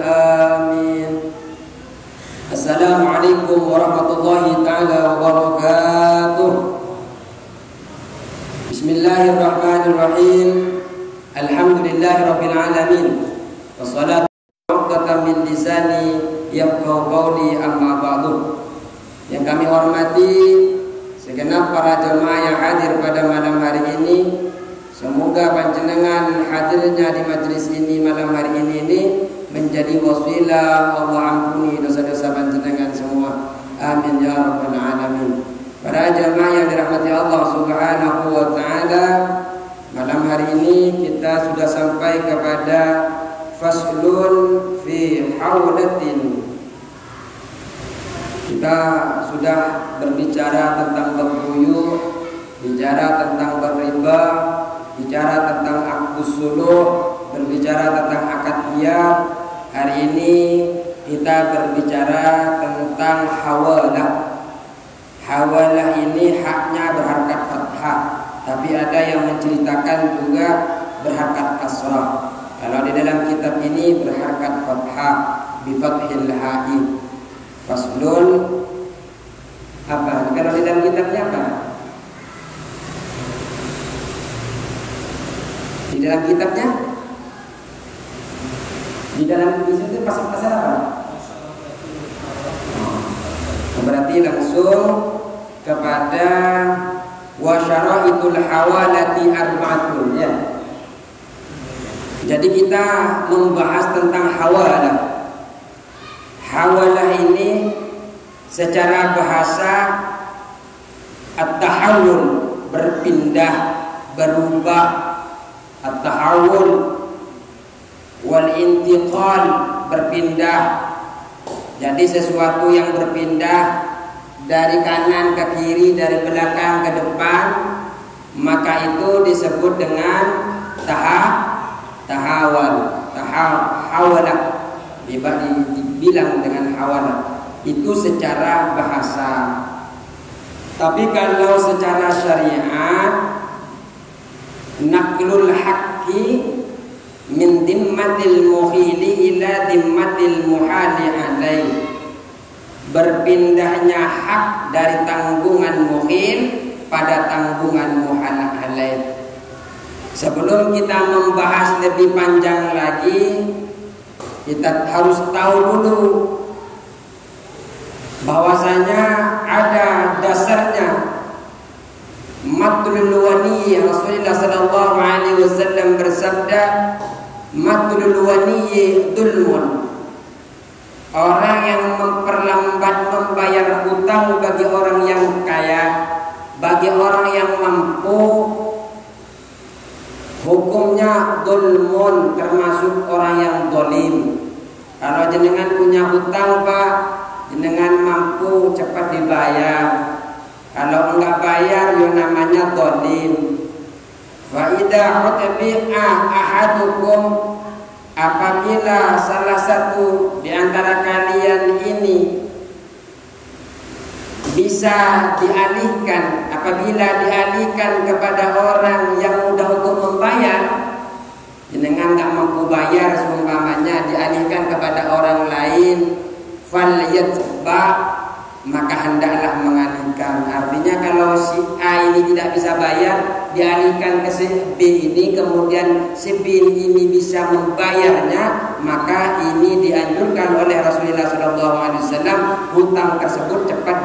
آمين. السلام عليكم ورحمة الله تعالى وبركاته. بسم الله الرحمن الرحيم. الحمد لله رب العالمين. والصلاة والسلام min lisani yafqahu qawli amma ba'du. Yang kami hormati segenap para jemaah yang hadir pada malam hari ini, semoga panjenengan hadirnya di majelis ini malam hari ini menjadi wasilah Allah ampuni dosa-dosa panjenengan semua. Amin ya rabbal alamin. Para jemaah yang dirahmati Allah Subhanahu wa taala, malam hari ini kita sudah sampai kepada faslun fi haulatin. Kita sudah berbicara tentang berbuyur, bicara tentang berriba, bicara tentang aqdus suluh, berbicara tentang akad qiyam. Hari ini kita berbicara tentang hawalah. Hawalah ini haknya berharkat fathah, tapi ada yang menceritakan juga berharkat kasrah. Kalau di dalam kitab ini berharkat fathah bi fathil ha'i. Faslun apa? Kalau di dalam kitabnya apa? Di dalam kitabnya? Di dalam itu pasal apa? Berarti langsung kepada wa syara'itul hawalati arba'atun ya. Jadi kita membahas tentang hawalah. Hawalah ini secara bahasa at-tahawul, berpindah, berubah, at-tahawul, wal intiqal, berpindah. Jadi sesuatu yang berpindah dari kanan ke kiri, dari belakang ke depan, maka itu disebut dengan hawalah. Dibilang dengan hawalah itu secara bahasa. Tapi kalau secara syariat, naqlul haqqi min dimmatil muhili ila dimmatil muhali alaih. Berpindahnya hak dari tanggungan muhil pada tanggungan muhal alaih. Sebelum kita membahas lebih panjang lagi, kita harus tahu dulu bahwasanya ada dasarnya. Matlul wani, Rasulullah sallallahu alaihi wasallam bersabda, matlul wani dulmun. Orang yang memperlambat membayar hutang bagi orang yang kaya, bagi orang yang mampu, hukumnya dulmun, termasuk orang yang dolim. Kalau jenengan punya hutang pak, jenengan mampu cepat dibayar. Kalau enggak bayar, ya namanya dolim. Fa idza utbi'a ahadukum, apabila salah satu di antara kalian ini bisa dialihkan, apabila dialihkan kepada orang yang mudah untuk membayar, jenengan nggak mampu bayar seumpamanya, dialihkan kepada orang lain, falyatba, maka hendaklah mengalihkan. Artinya kalau si A ini tidak bisa bayar, dialihkan ke si B ini, kemudian si B ini bisa membayarnya, maka ini dianjurkan oleh Rasulullah SAW, hutang tersebut cepat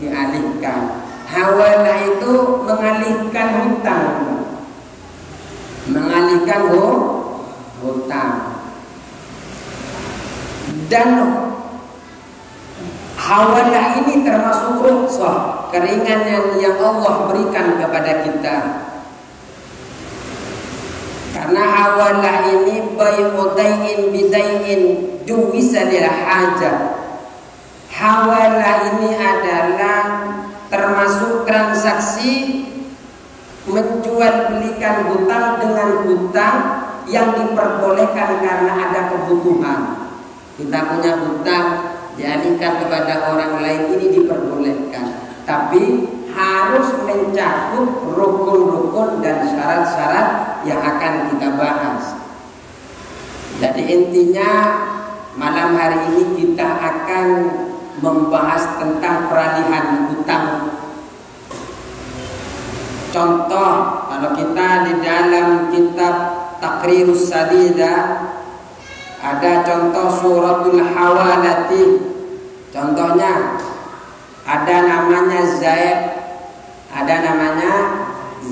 dialihkan. Hawalah itu mengalihkan hutang, mengalihkan hutang. Dan hawalah ini termasuk rukhsah, keringanan yang Allah berikan kepada kita. Karena hawalah ini bai'udain bidai'in juwisa lil hajah. Hawalah ini adalah termasuk transaksi menjual belikan hutang dengan hutang yang diperbolehkan karena ada kebutuhan. Kita punya hutang, dialihkan kepada orang lain, ini diperbolehkan, tapi harus mencakup rukun-rukun dan syarat-syarat yang akan kita bahas. Jadi intinya malam hari ini kita akan membahas tentang peralihan hutang. Contoh, kalau kita di dalam kitab Taqrirus Sadidah ada contoh suratul hawalati. Contohnya ada namanya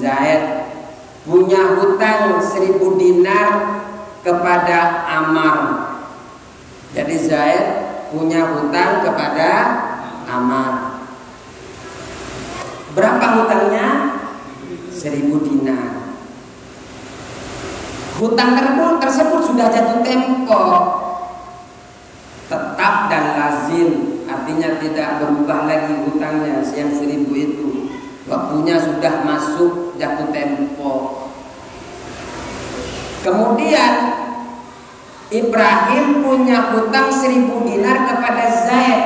Zaid, punya hutang 1000 dinar kepada Ammar. Jadi Zaid punya hutang kepada Ammar. Berapa hutangnya? 1000 dinar. Hutang tersebut sudah jatuh tempo, tetap dan lazim, artinya tidak berubah lagi hutangnya yang 1000 itu. Waktunya sudah masuk jatuh tempo. Kemudian Ibrahim punya hutang 1000 dinar kepada Zaid.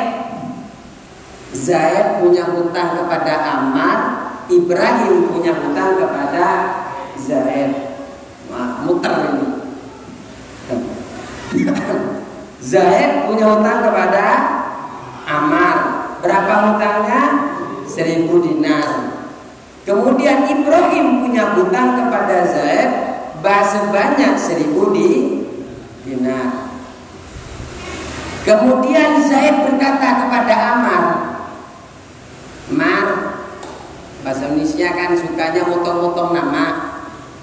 Zaid punya hutang kepada Ammar, Ibrahim punya hutang kepada Zaid. Wah, muter ini. Zaid punya hutang kepada Ammar. Berapa hutangnya? 1000 dinar. Kemudian Ibrahim punya hutang kepada Zaid sebanyak 1000 dinar. Kemudian Zaid berkata kepada Ammar, "Ammar, bahasa Indonesia kan sukanya motong-motong nama.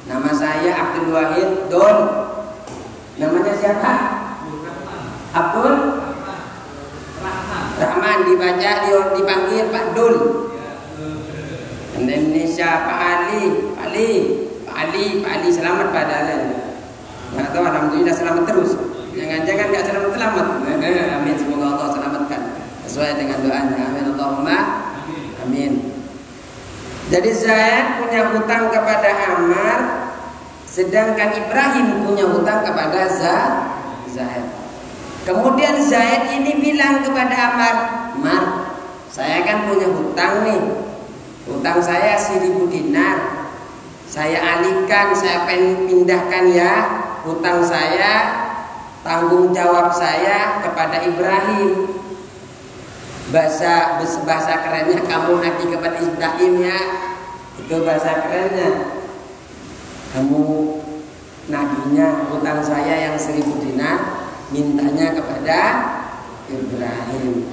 Nama saya Abdul Wahid Don. Namanya siapa? Abdul Rahman, dibaca dipanggil Pak Dul. Indonesia Pak Ali selamat padahal. Nggak tahu, alhamdulillah selamat terus. Jangan-jangan nggak selamat. Amin, semoga Allah selamatkan sesuai dengan doanya. Amin Allahumma amin. Jadi Zaid punya hutang kepada Ammar, sedangkan Ibrahim punya hutang kepada Zaid. Kemudian Zaid ini bilang kepada Ammar, "Ammar, saya kan punya hutang nih. Hutang saya 1000 dinar. Saya alihkan, saya pindahkan ya hutang saya, tanggung jawab saya kepada Ibrahim. Bahasa kerennya kamu nagih kepada Ibrahim ya. Itu bahasa kerennya. Kamu nagihnya hutang saya yang 1000 dinar, mintanya kepada Ibrahim."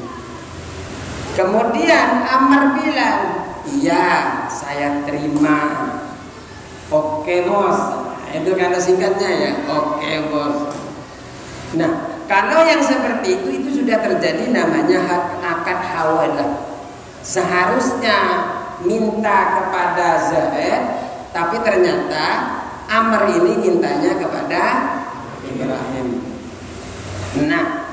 Kemudian Ammar bilang, "Iya, saya terima." Oke bos. Itu kata singkatnya ya, oke bos. Nah, kalau yang seperti itu sudah terjadi, namanya akad hawalah. Seharusnya minta kepada Zaid, tapi ternyata Ammar ini mintanya kepada Ibrahim. Nah,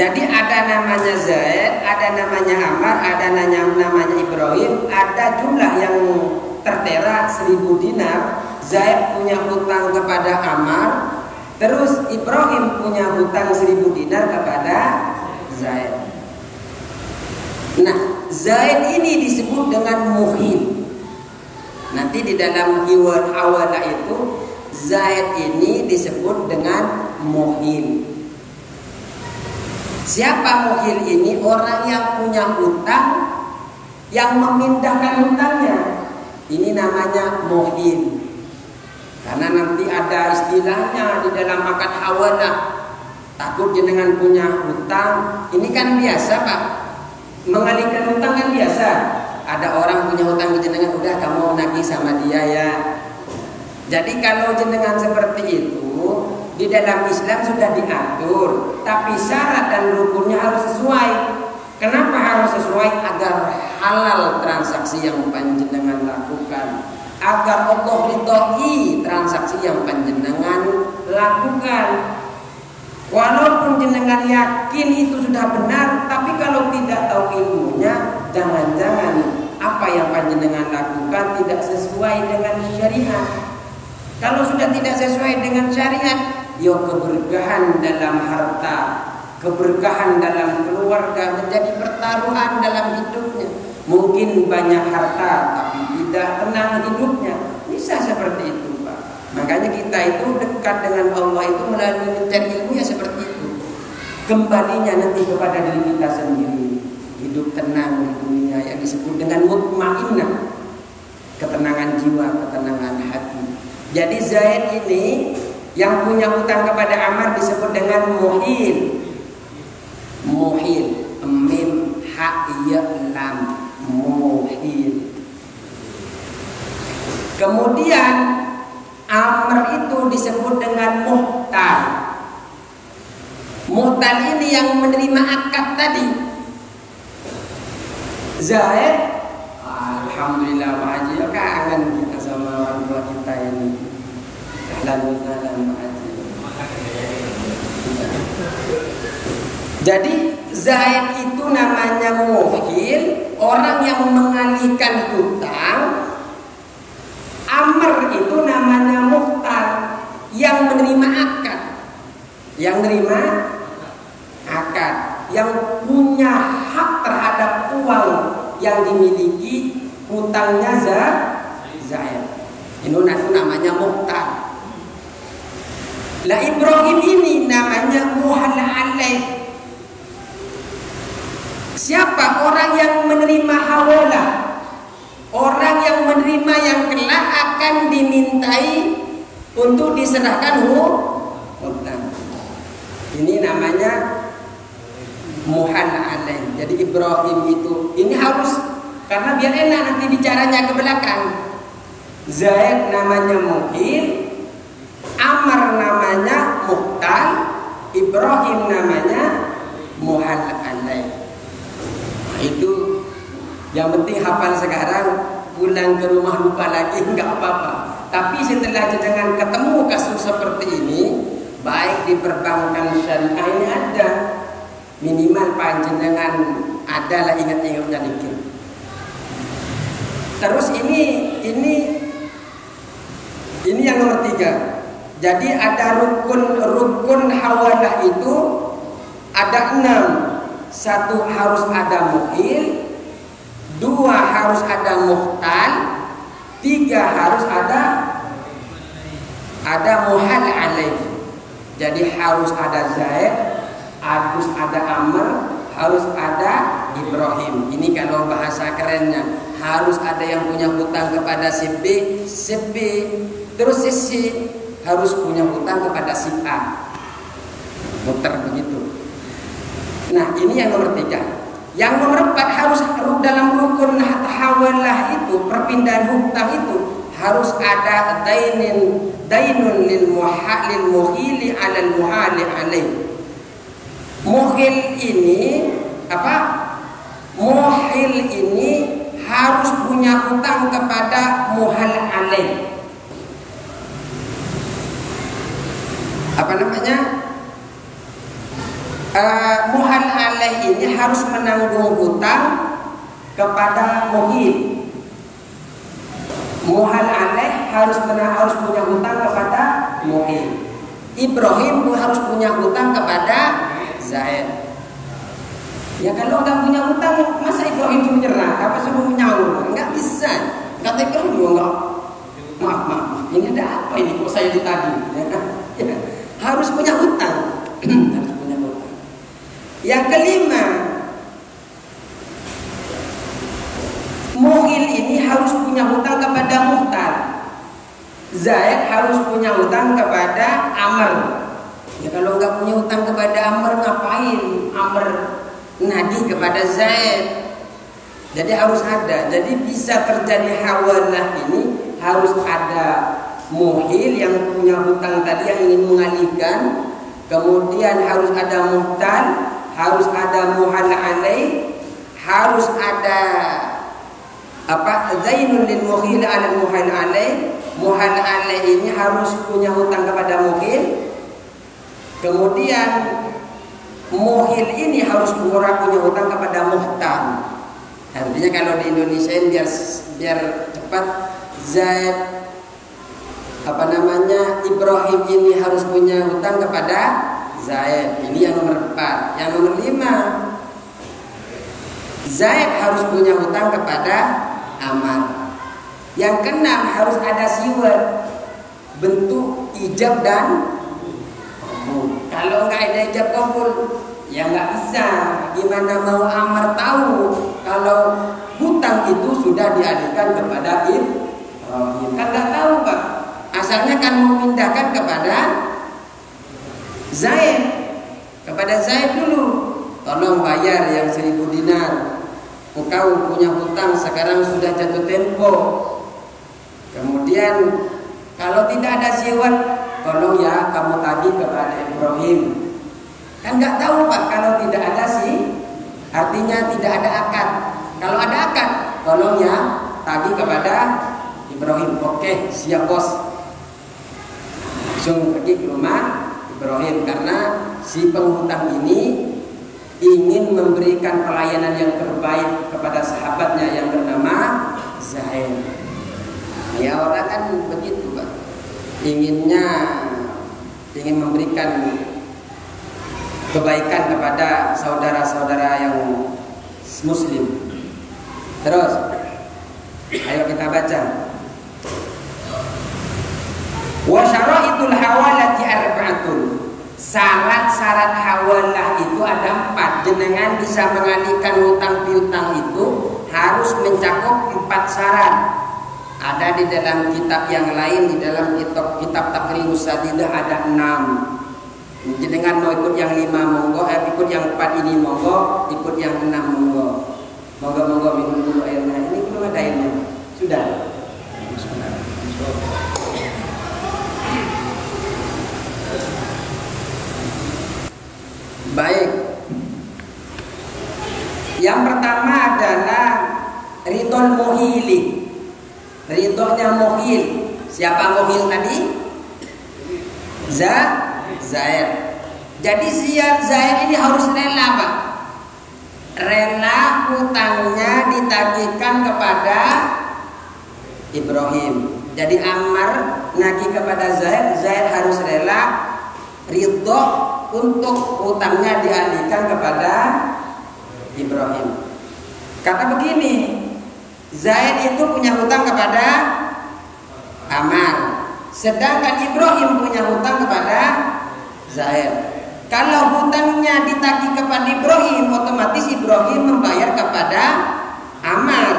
jadi ada namanya Zaid, ada namanya Ammar, ada namanya Ibrahim, ada jumlah yang tertera 1000 dinar. Zaid punya hutang kepada Ammar, terus Ibrahim punya hutang 1000 dinar kepada Zaid. Nah, Zaid ini disebut dengan muhil. Nanti di dalam hawalah itu Zaid ini disebut dengan muhil. Siapa muhil ini? Orang yang punya hutang, yang memindahkan hutangnya. Ini namanya muhil. Karena nanti ada istilahnya di dalam akad hawalah. Takut jenengan punya hutang. Ini kan biasa Pak, mengalihkan hutang kan biasa. Ada orang punya hutang ke jenengan, udah kamu nagih sama dia ya. Jadi kalau jenengan seperti itu, di dalam Islam sudah diatur, tapi syarat dan rukunnya harus sesuai. Kenapa harus sesuai? Agar halal transaksi yang panjenengan lakukan, agar Allah ridhoi transaksi yang panjenengan lakukan. Walaupun jenengan yakin itu sudah benar, tapi kalau tidak tahu ilmunya, jangan-jangan apa yang panjenengan lakukan tidak sesuai dengan syariat. Kalau sudah tidak sesuai dengan syariat, ya keberkahan dalam harta, keberkahan dalam keluarga menjadi pertaruhan dalam hidupnya. Mungkin banyak harta tapi tidak tenang hidupnya. Bisa seperti itu Pak. Makanya kita itu dekat dengan Allah itu melalui mencari ilmu ya seperti itu. Kembalinya nanti kepada diri kita sendiri. Hidup tenang di dunia yang disebut dengan mutmainnah, ketenangan jiwa, ketenangan hati. Jadi Zaid ini yang punya hutang kepada Ammar disebut dengan muhil. Muhil, mim ha ya lam, muhil. Kemudian Ammar itu disebut dengan muhtal. Muhtal ini yang menerima akad tadi. Zaid, alhamdulillah Pak Haji, kangen kita sama orang tua kita ini. Alhamdulillah Pak Haji. Jadi Zaid itu namanya muhil, orang yang mengalihkan hutang. Ammar itu namanya muhtal, yang menerima akad. Yang menerima akad, yang punya hak terhadap uang yang dimiliki hutangnya Zaid. Itu namanya muhtal. Lah Ibrahim ini namanya muhal alaih. Siapa orang yang menerima hawalah? Orang yang menerima yang kelak akan dimintai untuk diserahkan hutang. Ini namanya muhal alaih. Jadi Ibrahim itu ini harus, karena biar enak nanti bicaranya ke belakang. Zaid namanya muhil, Ammar namanya muhtal, Ibrahim namanya muhal alaih. Itu yang penting hafal sekarang, pulang ke rumah lupa lagi enggak apa-apa. Tapi setelah jenengan ketemu kasus seperti ini, baik di perbankan syariah ini ada, minimal panjenengan adalah ingat-ingatnya dikit. Terus ini yang nomor 3. Jadi ada rukun hawalah itu ada 6. 1 harus ada muhil, 2 harus ada muhtal, 3 harus ada muhal alaih. Jadi harus ada Zaid, harus ada Ammar, harus ada Ibrahim. Ini kalau bahasa kerennya, harus ada yang punya hutang kepada si B, terus si harus punya hutang kepada si A. Muter begitu. Nah, ini yang nomor 3. Yang nomor 4 harus dalam rukun hawalah itu, perpindahan hutang itu harus ada dainun lil muhili 'alal muhali alaih. Muhil ini apa? Muhil ini harus punya hutang kepada muhal alaih. Apa namanya? Muhal alaih ini harus menanggung hutang kepada muhil. Muhal alaih harus punya hutang kepada muhil. Ibrahim harus punya hutang kepada Zaid. Ya kalau nggak punya hutang, masa Ibrahim suruh nyerah? Apa suruh nyaur? Nggak bisa. Kata Ibrahim juga nggak. Maaf, ini ada apa ini? Kok saya ditagih? Ya. Harus punya hutang. Harus punya hutang. Yang kelima, muhil ini harus punya hutang kepada muhtal. Zaid harus punya hutang kepada Ammar. Ya kalau nggak punya hutang kepada Ammar, ngapain Ammar nagih kepada Zaid? Jadi harus ada. Jadi bisa terjadi hawalah ini harus ada muhil yang punya hutang tadi yang ingin mengalihkan, kemudian harus ada muhtal, harus ada muhal alaih, harus ada zainun lil muhil 'alal muhal alaih. Muhal alaih ini harus punya hutang kepada muhil. Kemudian muhil ini harus punya hutang kepada muhtal. Artinya kalau di Indonesia ini biar cepat, Zaid Ibrahim ini harus punya hutang kepada Zaid. Ini yang nomor 4. Yang nomor 5, Zaid harus punya hutang kepada Ammar. Yang keenam harus ada siwat. bentuk ijab dan kabul. Kalau nggak ada ijab kabul, ya nggak bisa. Gimana mau Ammar tahu kalau hutang itu sudah dialihkan kepada Ibrahim? Kan nggak tahu Pak. Asalnya kan memindahkan kepada Zaid, dulu. Tolong bayar yang 1000 dinar. Engkau punya hutang sekarang sudah jatuh tempo. Kemudian kalau tidak ada ziwat, tolong ya kamu tagih kepada Ibrahim. Kan nggak tahu Pak kalau tidak ada artinya tidak ada akad. Kalau ada akad, tolong ya tagih kepada Ibrahim. Oke, siap bos. Langsung pergi ke rumah Ibrahim karena si penghutang ini ingin memberikan pelayanan yang terbaik kepada sahabatnya yang bernama Zaid. Ya orang kan begitu Pak, ingin memberikan kebaikan kepada saudara-saudara yang muslim. Terus ayo kita baca. Wa syara'itul hawalati arba'atun. Syarat-syarat hawalah itu ada 4. Jenengan bisa mengalihkan hutang piutang itu harus mencakup 4 syarat. Ada di dalam kitab yang lain, di dalam kitab Taqribus Sadidah ada 6. Jenengan mau ikut yang 5 monggo, ikut yang 4 ini monggo, ikut yang 6 monggo. Monggo minum dulu airnya. Ini belum ada airnya. Sudah. Baik. Yang pertama adalah ridhol muhili. Ridhonya muhil. Siapa muhil tadi? Zaid. Jadi Zaid ini harus rela Pak. Rela hutangnya ditagihkan kepada Ibrahim. Jadi Ammar nagih kepada Zaid harus rela ridho untuk hutangnya dialihkan kepada Ibrahim. Kata begini, Zaid itu punya hutang kepada Ammar, sedangkan Ibrahim punya hutang kepada Zaid. Kalau hutangnya ditagih kepada Ibrahim, otomatis Ibrahim membayar kepada Ammar.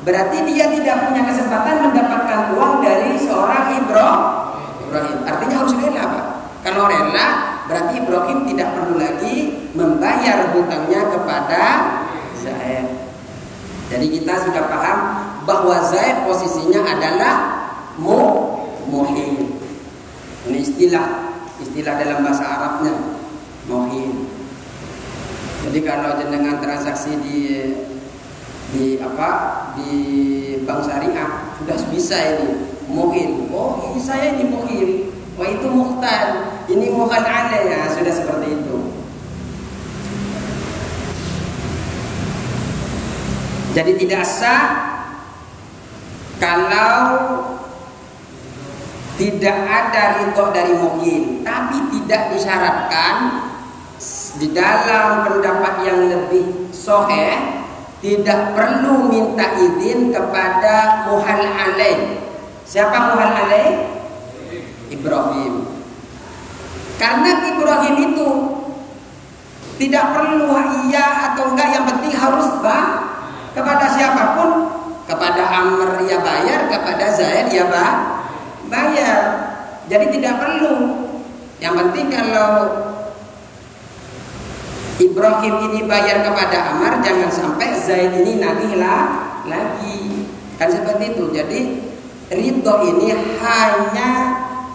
Berarti dia tidak punya kesempatan mendapatkan uang dari seorang Ibrahim. Artinya harus rela Pak. Kalau rela, berarti Ibrahim tidak perlu lagi membayar hutangnya kepada Zaid. Jadi kita sudah paham bahwa Zaid posisinya adalah muhil. Ini istilah dalam bahasa Arabnya, muhil. Jadi kalau jenengan transaksi di bank syariah sudah bisa ini muhil. Oh, ini saya ini muhil. Wah itu muhtal, ini muhal alaih ya, sudah seperti itu. Jadi tidak sah kalau tidak ada ridho dari muhil, tapi tidak disyaratkan di dalam pendapat yang lebih sahih tidak perlu minta izin kepada muhal alaih. Siapa muhal alaih? Ibrahim. Karena Ibrahim itu tidak perlu iya atau enggak, yang penting harus kepada siapapun, kepada Ammar ya bayar, kepada Zaid ya bayar. Jadi tidak perlu. Yang penting kalau Ibrahim ini bayar kepada Ammar, jangan sampai Zaid ini nagih lagi. Kan seperti itu. Jadi ridho ini hanya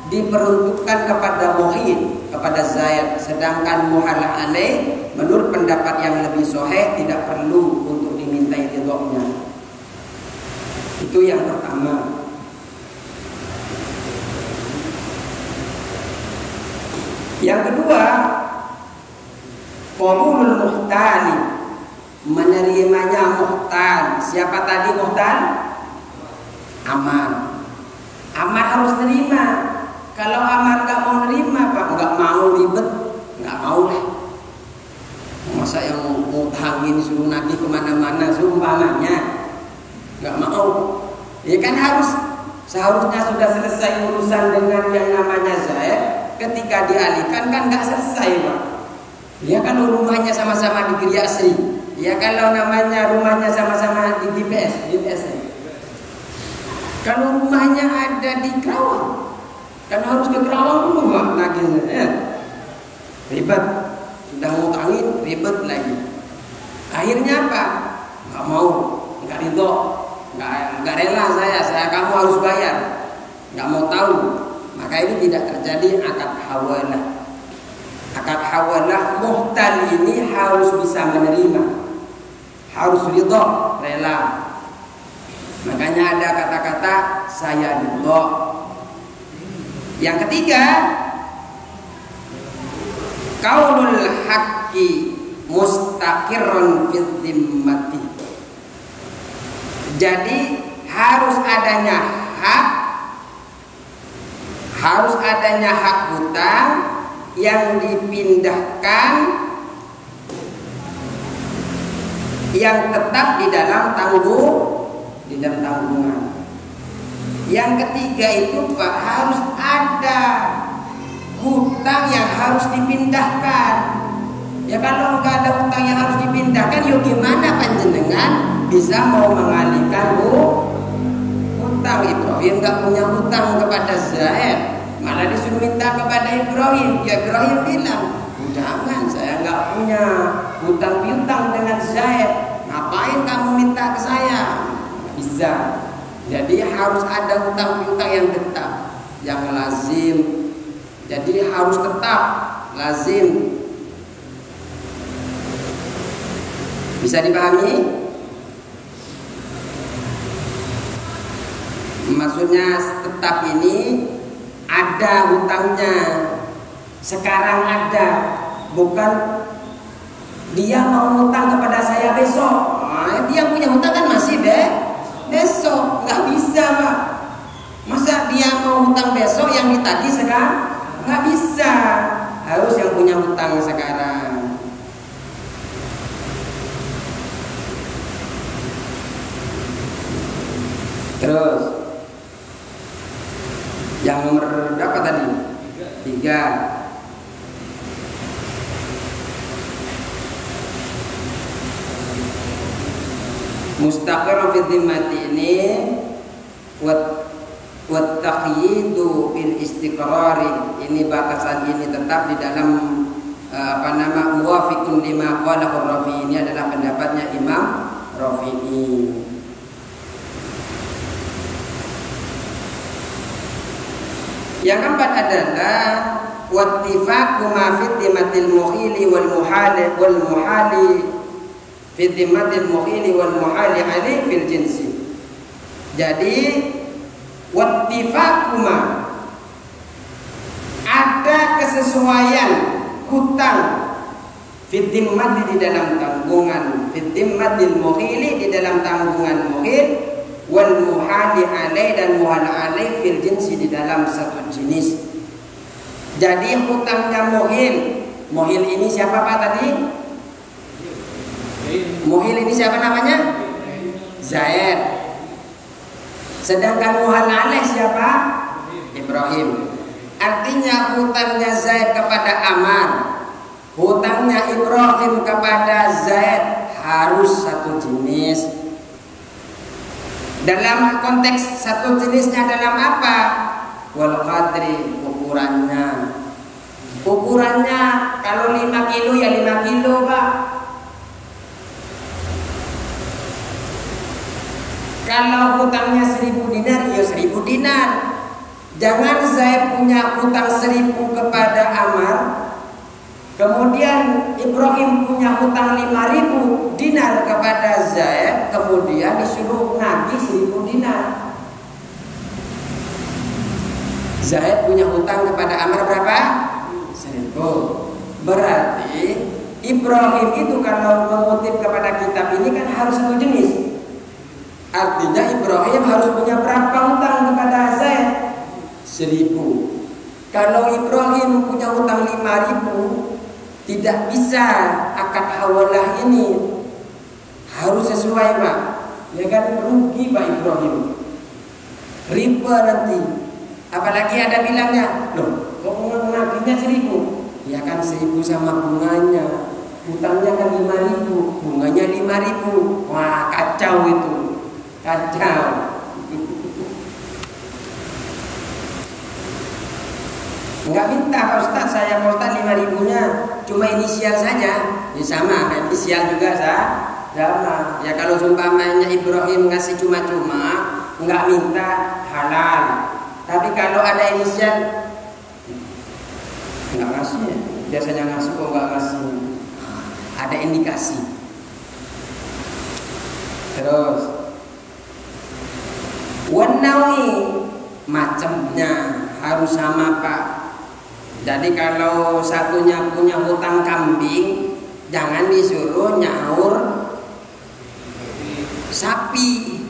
diperuntukkan kepada muhil, kepada Zaid, sedangkan muhal alaih menurut pendapat yang lebih sahih tidak perlu untuk dimintai ridhonya. Itu yang pertama. Yang kedua, qabulul muhtali, menerimanya muhtal. Siapa tadi muhtal? Ammar. Ammar harus nerima. Kalau Ammar nggak mau nerima, Pak, nggak mau ribet, nggak mau lah. Masa yang hutangin suruh nagih kemana-mana, sumpamanya nggak mau. Ya kan harus Seharusnya sudah selesai urusan dengan yang namanya Zaid. Ketika dialihkan kan nggak selesai, Pak. Ya kalau rumahnya sama-sama di Giri Asri, ya kalau namanya rumahnya sama-sama di DPS. Kalau rumahnya ada di Kerawang, kan harus ke Kerawang dulu, Pak. Lagi, ya. Ribet. Sudah ngutangin, ribet lagi. Akhirnya apa? Nggak mau, nggak ridho. Nggak rela saya kamu harus bayar, nggak mau tahu. Maka ini tidak terjadi akad hawalah. Akad hawalah muhtal ini harus bisa menerima, harus ridho, rela. Makanya ada kata-kata saya ridho. Yang ketiga, qaulul haqqi mustaqirrun fid dhimmati. Jadi harus adanya hak hutang yang dipindahkan, yang tetap di dalam tanggungan. Yang ketiga itu Pak, harus ada hutang yang harus dipindahkan. Ya kalau nggak ada hutang yang harus dipindahkan, yuk gimana panjenengan bisa mau mengalihkan hutang? Ibrahim nggak punya hutang kepada Zaid, malah disuruh minta kepada Ibrahim. Ya Ibrahim bilang, jangan, saya nggak punya hutang piutang dengan Zaid. Ngapain kamu minta ke saya? Nggak bisa. Jadi harus ada hutang piutang yang tetap, yang lazim. Jadi harus tetap lazim. Bisa dipahami? Maksudnya tetap ini ada hutangnya, sekarang ada, bukan dia mau hutang kepada saya besok. Dia punya hutang kan masih besok, nggak bisa Pak. Masa dia mau hutang besok yang ditagih sekarang? Nggak bisa, harus yang punya hutang sekarang. Terus yang nomor berapa tadi? 3. Mustaqir fi dhimmati ini wa taqyidu bil istiqrari, ini batasan ini tetap di dalam muwafiqun lima qala Rafi'i, ini adalah pendapatnya Imam Rafi'i. Yang keempat adalah wattifaqu ma fi dhimmatil mukhili wal muhali fi dhimmatil mukhili wal muhali alaihi fil jinsi. Jadi wattifaqu ma, ada kesesuaian hutang fi dhimmati, di dalam tanggungan, fi dhimmatil mukhili, di dalam tanggungan mukhil, wal muhali alai, dan muhal alai fil jinsi, di dalam satu jenis. Jadi hutangnya muhil ini siapa Pak tadi? Muhil ini siapa namanya? Zaid. Sedangkan muhal alai siapa? Ibrahim. Artinya hutangnya Zaid kepada Amar, hutangnya Ibrahim kepada Zaid harus satu jenis. Dalam konteks satu jenisnya dalam apa? Wal qadri, ukurannya. Ukurannya kalau 5 kilo ya 5 kilo Pak. Kalau hutangnya 1000 dinar ya 1000 dinar. Jangan saya punya hutang 1000 kepada Amar, kemudian Ibrahim punya hutang 5000 dinar kepada Zaid, kemudian disuruh nagih 1000 dinar. Zaid punya hutang kepada Amr berapa? 1000. Berarti Ibrahim itu kalau mengutip kepada kitab ini kan harus satu jenis. Artinya Ibrahim harus punya berapa hutang kepada Zaid? 1000. Kalau Ibrahim punya hutang 5000, tidak bisa akad hawalah ini, harus sesuai Pak. Ya kan, rugi Pak Ibrahim. riba nanti. Apalagi ada bilangnya, loh kok menagihnya 1.000? Ya kan 1.000 sama bunganya. Hutangnya kan 5.000, bunganya 5.000. Wah, kacau itu. Kacau. Enggak minta Pak Ustaz, saya Pak Ustaz 5.000-nya cuma inisial saja. Ya sama, inisial juga sama. Ya kalau umpamanya Ibrahim ngasih cuma-cuma, enggak minta, halal. Tapi kalau ada inisial enggak ngasih ya. Biasanya ngasih kok enggak ngasih. Ada indikasi. Terus warnawi macamnya harus sama Pak. Jadi kalau satunya punya hutang kambing, jangan disuruh nyaur sapi.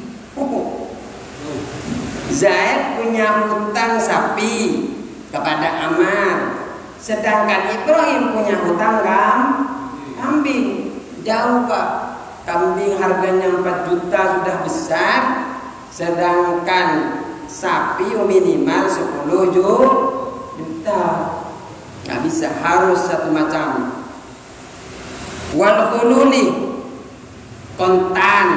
Zaid punya hutang sapi kepada Ammar, sedangkan Ibrahim punya hutang kambing. Jauh Pak. Kambing harganya 4 juta sudah besar, sedangkan sapi minimal 10 juta. Nggak bisa, harus satu macam. Wal khululi kontan.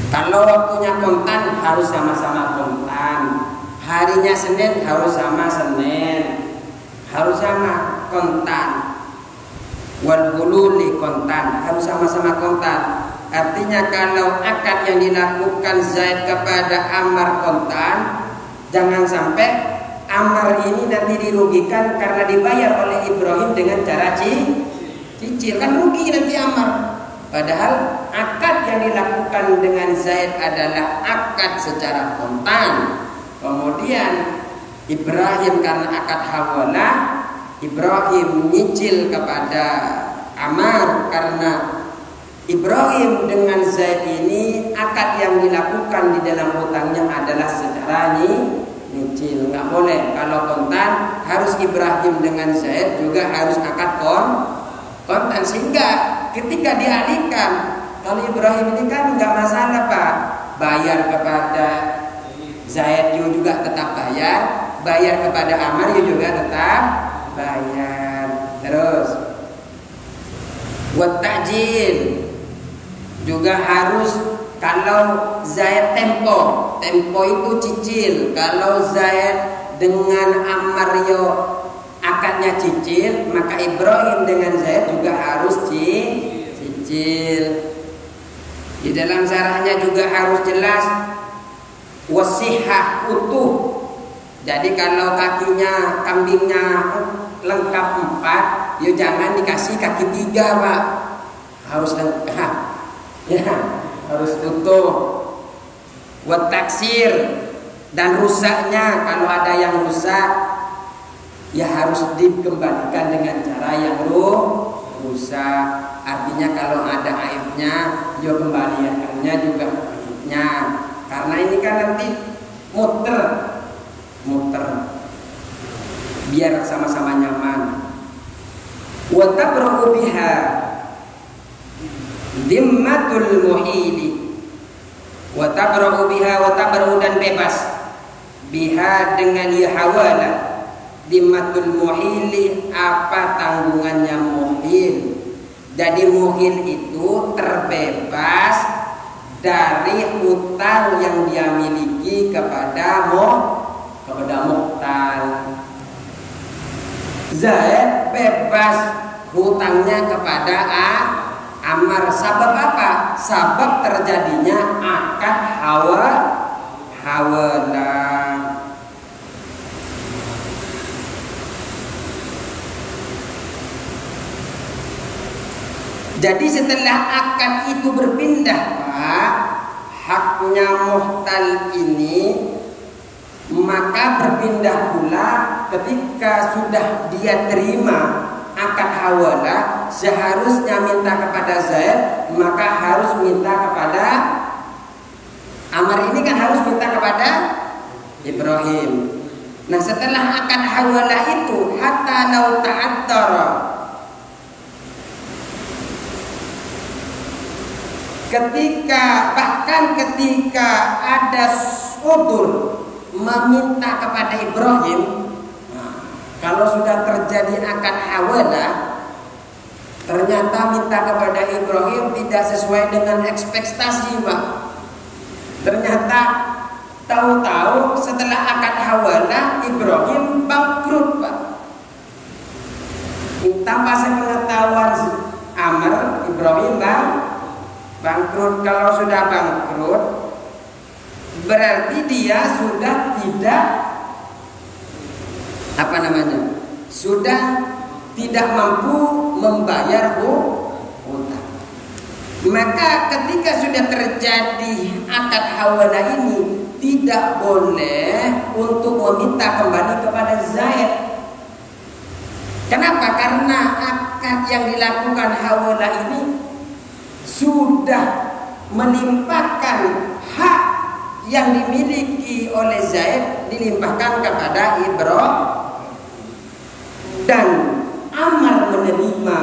Kalau waktunya kontan harus sama-sama kontan. Harinya Senin harus sama Senin. Harus sama kontan. Wal khululi kontan, harus sama-sama kontan. Artinya kalau akad yang dilakukan Zaid kepada Ammar kontan, jangan sampai Ammar ini nanti dirugikan karena dibayar oleh Ibrahim dengan cara cicil. Kan rugi nanti Ammar. Padahal akad yang dilakukan dengan Zaid adalah akad secara kontan. Kemudian Ibrahim karena akad hawalah, Ibrahim nyicil kepada Ammar karena Ibrahim dengan Zaid ini akad yang dilakukan di dalam hutangnya adalah secara nyicil. Nggak boleh kalau kontan, harus Ibrahim dengan Zaid juga harus akad kontan, sehingga ketika dialihkan, kalau Ibrahim ini kan nggak masalah Pak, bayar kepada Zaid juga tetap bayar kepada Ammar juga tetap bayar. Terus wat ta'jil juga harus. Kalau Zaid tempo itu cicil. Kalau Zaid dengan Ammar akadnya cicil, maka Ibrahim dengan Zaid juga harus cicil. Di dalam syarahnya juga harus jelas wasihah utuh. Jadi kalau kakinya kambingnya lengkap 4, ya jangan dikasih kaki 3 Pak, harus lengkap ya, harus utuh. Wat taksir, dan rusaknya, kalau ada yang rusak ya harus dikembalikan dengan cara yang rusak. Artinya kalau ada aibnya, ya kembaliannya juga aibnya. Karena ini kan nanti muter biar sama-sama nyaman. Wa tabra'u biha dhimmatul muhili. Wa tabra'u biha, wa tabra'u dan bebas biha dengan hawala. Dhimmatul muhili, apa tanggungannya muhil. Jadi muhil itu terbebas dari hutang yang dia miliki kepada muhtal. Zaid bebas hutangnya kepada Ammar. Sabab apa? Sabab terjadinya akad hawalah. Jadi setelah akad itu berpindah Pak, haknya muhtal ini, maka berpindah pula ketika sudah dia terima akad hawalah, seharusnya minta kepada Zaid, maka harus minta kepada Ammar. Ini kan harus minta kepada Ibrahim. Nah setelah akad hawalah itu, hatta lau ta'attara, bahkan ketika ada udur meminta kepada Ibrahim, kalau sudah terjadi akad hawalah, ternyata minta kepada Ibrahim tidak sesuai dengan ekspektasi, Pak. Ternyata tahu-tahu setelah akad hawalah Ibrahim bangkrut, Pak. Tanpa sepengetahuan Amr, Ibrahim bangkrut. Kalau sudah bangkrut, berarti dia sudah tidak sudah tidak mampu membayar hutang. Maka ketika sudah terjadi akad hawalah ini, tidak boleh untuk meminta kembali kepada Zaid. Kenapa? Karena akad yang dilakukan hawalah ini sudah melimpahkan hak yang dimiliki oleh Zaid, dilimpahkan kepada Ibrahim, dan Amr menerima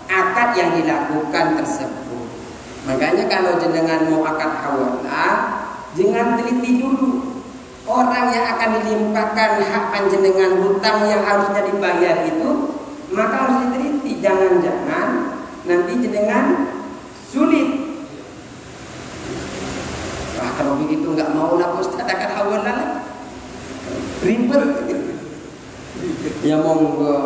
akad yang dilakukan tersebut. Makanya kalau jenengan mau akad hawalah, jangan teliti dulu orang yang akan dilimpahkan hak panjenengan, hutang yang harusnya dibayar itu, maka harus diteliti. Jangan-jangan nanti jenengan sulit. Wah, kalau begitu nggak mau lah Ustaz akad hawalah, ribet. Ya monggo.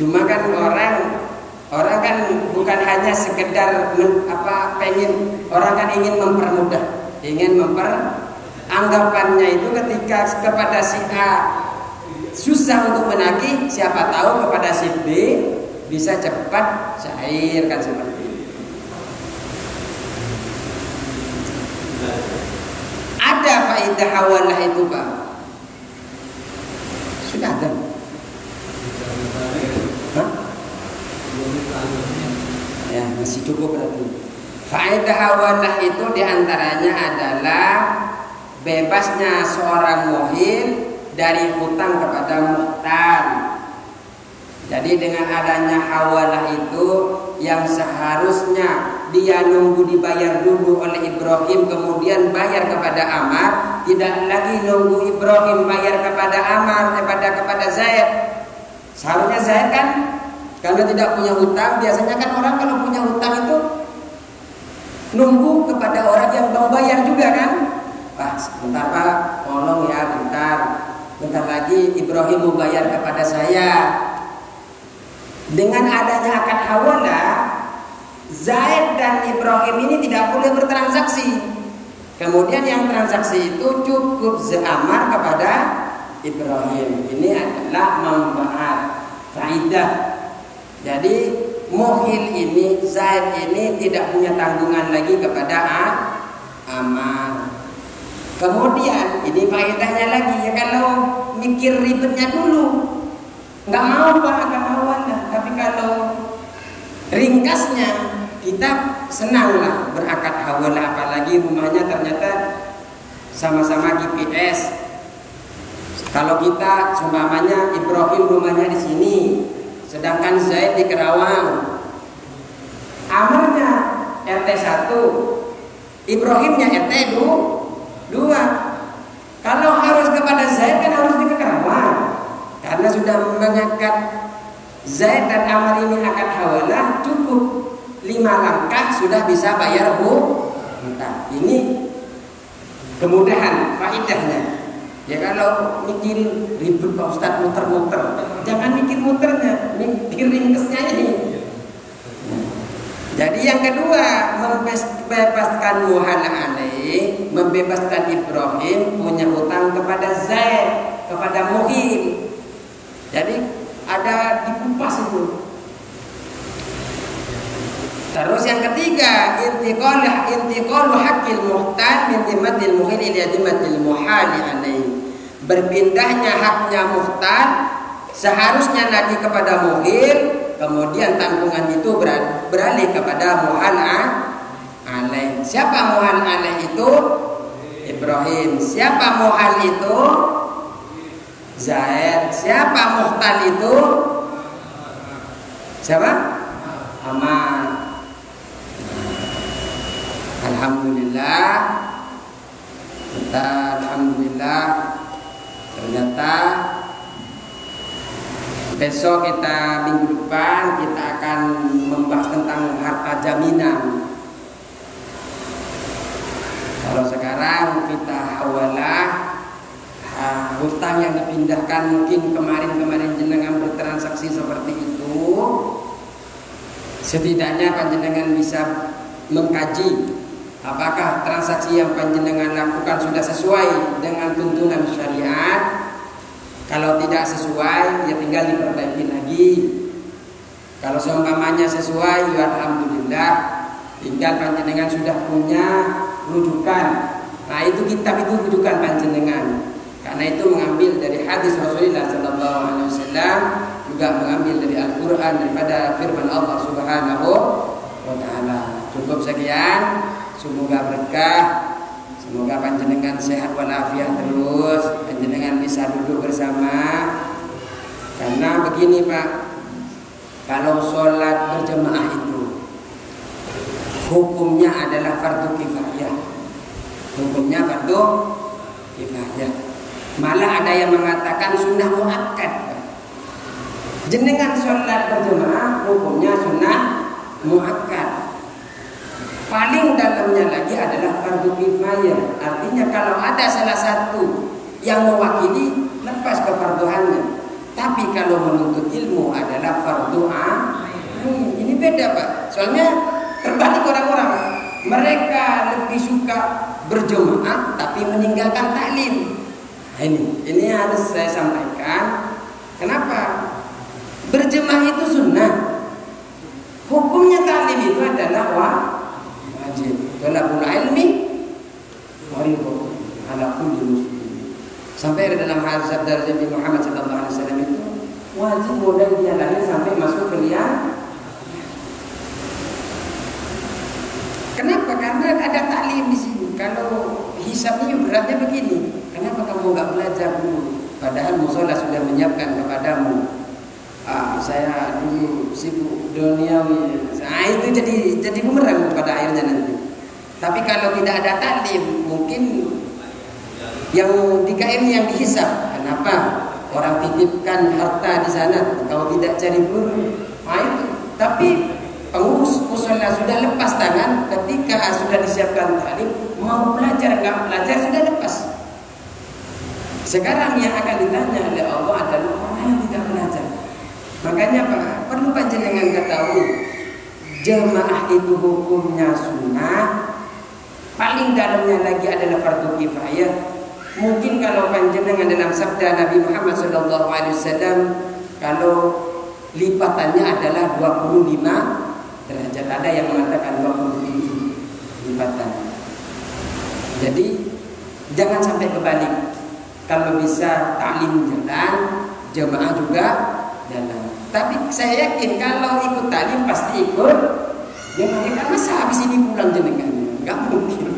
Cuma kan orang kan bukan hanya sekedar orang kan ingin mempermudah, anggapannya itu ketika kepada si A susah untuk menagih, siapa tahu kepada si B bisa cepat cair, kan seperti itu. Ada faedah hawalah itu, Pak? Sudah ada. Ya, masih cukup berarti. Faedah hawalah itu diantaranya adalah bebasnya seorang muhil dari hutang kepada muhtar. Jadi dengan adanya hawalah itu, yang seharusnya dia nunggu dibayar dulu oleh Ibrahim kemudian bayar kepada Amr, tidak lagi nunggu Ibrahim bayar kepada Amr kepada Zaid. Seharusnya Zaid kan karena tidak punya hutang, biasanya kan orang kalau punya hutang itu nunggu kepada orang yang membayar juga kan. Pak, sebentar Pak, tolong ya, bentar lagi Ibrahim mau bayar kepada saya. Dengan adanya akad hawalah, Zaid dan Ibrahim ini tidak boleh bertransaksi. Kemudian yang transaksi itu cukup Amr kepada Ibrahim. Ini adalah manfaat, faidah. Jadi muhil ini, Zaid ini tidak punya tanggungan lagi kepada Amr. Kemudian ini faedahnya lagi ya, kalau mikir ribetnya dulu nggak mau Pak akan hawalah, tapi kalau ringkasnya kita senanglah berakad hawalah, apalagi rumahnya ternyata sama-sama GPS. Kalau kita seumpamanya Ibrahim rumahnya di sini, sedangkan Zaid di Kerawang, Amrnya RT 1, Ibrahimnya RT 2. Kalau harus kepada Zaid kan harus di Kerawang, karena sudah menyekat Zaid dan Amr ini akad hawalah, cukup 5 langkah sudah bisa bayar hutang. Ini kemudahan, faedahnya. Ya kalau mikirin ribet Pak Ustadz muter-muter, jangan mikir muternya, mikir ringkesnya ini. Jadi yang kedua, membebaskan muhal alaih, membebaskan Ibrahim punya hutang kepada Zaid, kepada muhil. Jadi ada dikupas itu. Terus yang ketiga, intiqalu haqqil muhtar min dhimmatil muhil ila dhimmatil muhali alaih. Berpindahnya haknya muhtar seharusnya lagi kepada muhil, kemudian tanggungan itu beralih kepada muhal alaih. Siapa muhal alaih itu? Ibrahim. Siapa muhal itu? Zaid. Siapa muhtal itu? Siapa? Ahmad. Alhamdulillah. Alhamdulillah. Ternyata besok minggu depan kita akan membahas tentang harta jaminan. Kalau sekarang kita hawalah hutang yang dipindahkan, mungkin kemarin jenengan bertransaksi seperti itu. Setidaknya panjenengan bisa mengkaji apakah transaksi yang panjenengan lakukan sudah sesuai dengan tuntunan syariat. Kalau tidak sesuai, ya tinggal diperbaiki lagi. Kalau seumpamanya sesuai, ya alhamdulillah. Tinggal panjenengan sudah punya rujukan. Nah, itu kitab itu rujukan panjenengan. Karena itu mengambil dari hadis Rasulullah SAW, juga mengambil dari Al-Quran, daripada firman Allah Subhanahu wa Ta'ala. Cukup sekian. Semoga berkah. Semoga panjenengan sehat walafiat terus, panjenengan bisa duduk bersama. Karena begini Pak, kalau sholat berjemaah itu hukumnya adalah fardu kifayah. Hukumnya fardu kifayah. Malah ada yang mengatakan sunnah muakkad. Jenengan sholat berjemaah hukumnya sunnah muakkad. Paling dalamnya lagi adalah fardu kifayah. Artinya kalau ada salah satu yang mewakili, lepas kefarduannya. Tapi kalau menuntut ilmu adalah fardu ain. Ini beda Pak. Soalnya terbalik orang-orang. Mereka lebih suka berjemaah tapi meninggalkan taklim. Nah, ini harus saya sampaikan. Kenapa? Berjemaah itu sunnah. Hukumnya taklim itu adalah wajib. Talabul ilmi fardhu ala kulli muslim. Sampai dalam hadis sabda Nabi Muhammad sallallahu alaihi wasallam itu wajib mulai dia lahir sampai masuk kuliah. Kenapa? Karena ada taklim di sini. Kalau hisabnya beratnya begini, kenapa kamu enggak belajar dulu? Padahal mushola sudah menyiapkan kepadamu. Saya dulu sibuk duniawi. Itu jadi bumerang pada akhirnya nanti. Tapi kalau tidak ada taklim, mungkin yang di KM yang dihisab. Kenapa? Orang titipkan harta di sana, kalau tidak cari guru. Itu. Tapi pengurus mushola sudah lepas tangan ketika sudah disiapkan taklim, mau belajar nggak belajar sudah lepas. Sekarang yang akan ditanya oleh Allah adalah orang yang tidak belajar. Makanya Pak, perlu panjenengan ketahui, jemaah itu hukumnya sunnah. Paling dalamnya lagi adalah fardu kifayah. Mungkin kalau panjenengan dalam sabda Nabi Muhammad SAW, kalau lipatannya adalah 25 derajat, ada yang mengatakan 27 lipatan. Jadi jangan sampai kebalik. Kalau bisa taklim jalan, jemaah juga jalan. Tapi saya yakin kalau ikut taklim pasti ikut jemaah. Karena sehabis ini pulang jenengan, nggak mungkin.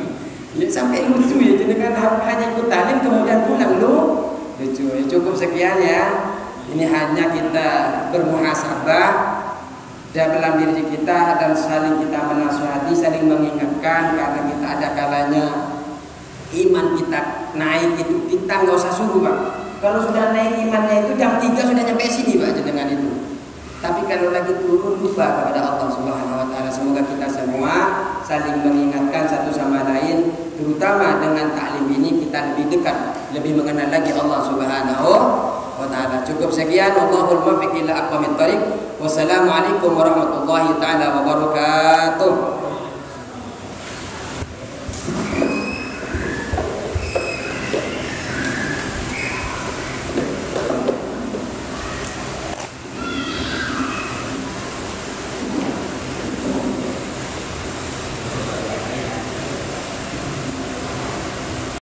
Ya sampai lucu ya jenengan hanya ikut taklim kemudian pulang lucu. Ya, cukup sekian ya. Ini hanya kita bermuhasabah dalam diri kita dan saling kita menasihati, saling mengingatkan, karena kita ada kalanya iman kita naik itu kita nggak usah suruh Pak. Kalau sudah naik imannya itu jam 3 sudah nyampe sini Pak jenengan itu. Tapi kalau lagi turun lupa kepada Allah Subhanahu wa Ta'ala. Semoga kita semua saling mengingatkan satu sama lain, terutama dengan taklim ini kita lebih dekat, lebih mengenal lagi Allah Subhanahu wa Ta'ala. Cukup sekian. Wallahul muwaffiq ila aqwamit thoriq. Wassalamualaikum warahmatullahi taala wabarakatuh.